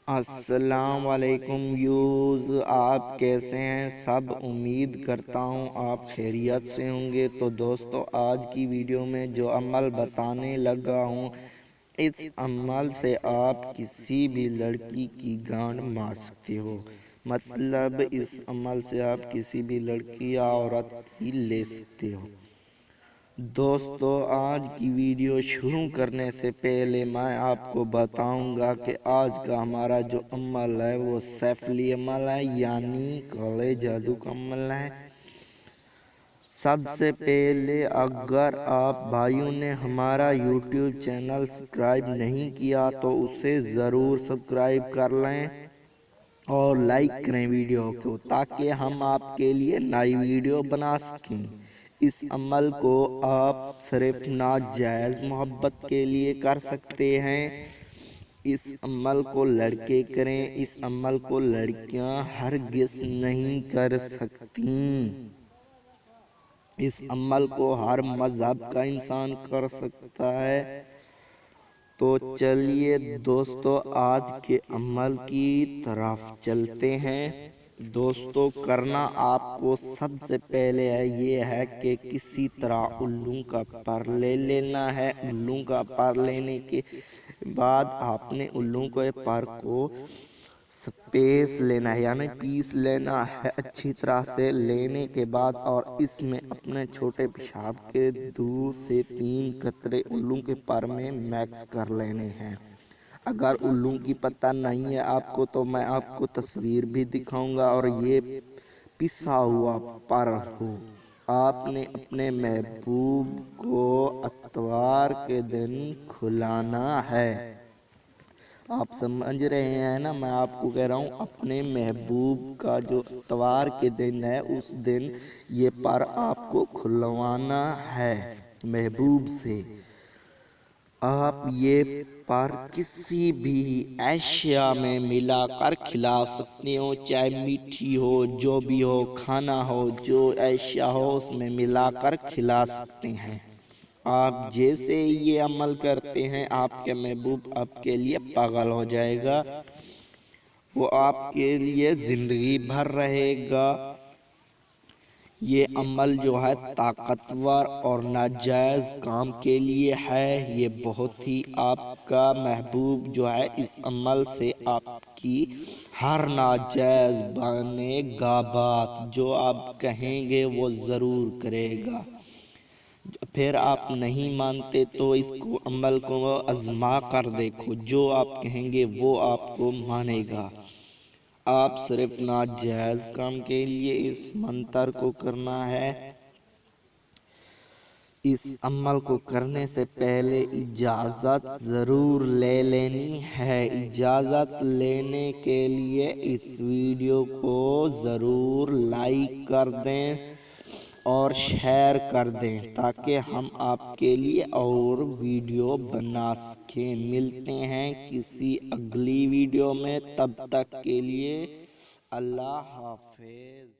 السلام علیکم یوز، آپ کیسے ہیں؟ سب امید کرتا ہوں آپ خیریت سے ہوں گے۔ تو دوستو، آج کی ویڈیو میں جو عمل بتانے لگا ہوں، اس عمل سے آپ کسی بھی لڑکی کی گانڈ مار سکتے ہو۔ مطلب اس عمل سے آپ کسی بھی لڑکی یا عورت کی لے سکتے ہو۔ دوستو، آج کی ویڈیو شروع کرنے سے پہلے میں آپ کو بتاؤں گا کہ آج کا ہمارا جو عمل ہے وہ سیفلی عمل ہے، یعنی کالے جادو کا عمل ہے۔ سب سے پہلے اگر آپ بھائیوں نے ہمارا یوٹیوب چینل سبسکرائب نہیں کیا تو اسے ضرور سبسکرائب کر لیں اور لائک کریں ویڈیو کو، تاکہ ہم آپ کے لیے نئی ویڈیو بنا سکیں۔ اس عمل کو آپ صرف ناجائز محبت کے لیے کر سکتے ہیں۔ اس عمل کو لڑکے کریں، اس عمل کو لڑکیاں ہرگز نہیں کر سکتیں۔ اس عمل کو ہر مذہب کا انسان کر سکتا ہے۔ تو چلیے دوستو، آج کے عمل کی طرف چلتے ہیں۔ دوستو، کرنا آپ کو سب سے پہلے یہ ہے کہ کسی طرح الوں کا پر لے لینا ہے۔ الوں کا پر لینے کے بعد آپ نے الوں کے پر کو سپیس لینا ہے، یعنی پیس لینا ہے اچھی طرح سے۔ لینے کے بعد اور اس میں اپنے چھوٹے پیشاب کے 2 سے 3 قطرے الوں کے پر میں میکس کر لینے ہیں۔ اگر الوں کی پتہ نہیں ہے آپ کو تو میں آپ کو تصویر بھی دکھاؤں گا، اور یہ پسا ہوا پر ہو۔ آپ نے اپنے محبوب کو اتوار کے دن کھلانا ہے۔ آپ سمجھ رہے ہیں نا، میں آپ کو کہہ رہا ہوں اپنے محبوب کا جو اتوار کے دن ہے اس دن یہ پر آپ کو کھلوانا ہے محبوب سے۔ آپ یہ پر کسی بھی اشیاء میں ملا کر کھلا سکتے ہو، چاہے میٹھی ہو، جو بھی ہو، کھانا ہو، جو اشیاء ہو اس میں ملا کر کھلا سکتے ہیں۔ آپ جیسے یہ عمل کرتے ہیں آپ کے محبوب آپ کے لیے پاگل ہو جائے گا، وہ آپ کے لیے زندگی بھر رہے گا۔ یہ عمل جو ہے طاقتور اور ناجائز کام کے لیے ہے۔ یہ بہت ہی آپ کا محبوب جو ہے اس عمل سے آپ کی ہر ناجائز بنے گا بات، جو آپ کہیں گے وہ ضرور کرے گا۔ پھر آپ نہیں مانتے تو اس کو عمل کو آزما کر دیکھو، جو آپ کہیں گے وہ آپ کو مانے گا۔ آپ صرف ناجائز کام کے لیے اس منتر کو کرنا ہے۔ اس عمل کو کرنے سے پہلے اجازت ضرور لے لینی ہے۔ اجازت لینے کے لیے اس ویڈیو کو ضرور لائک کر دیں اور شیئر کر دیں، تاکہ ہم آپ کے لیے اور ویڈیو بنا سکیں۔ ملتے ہیں کسی اگلی ویڈیو میں، تب تک کے لیے اللہ حافظ۔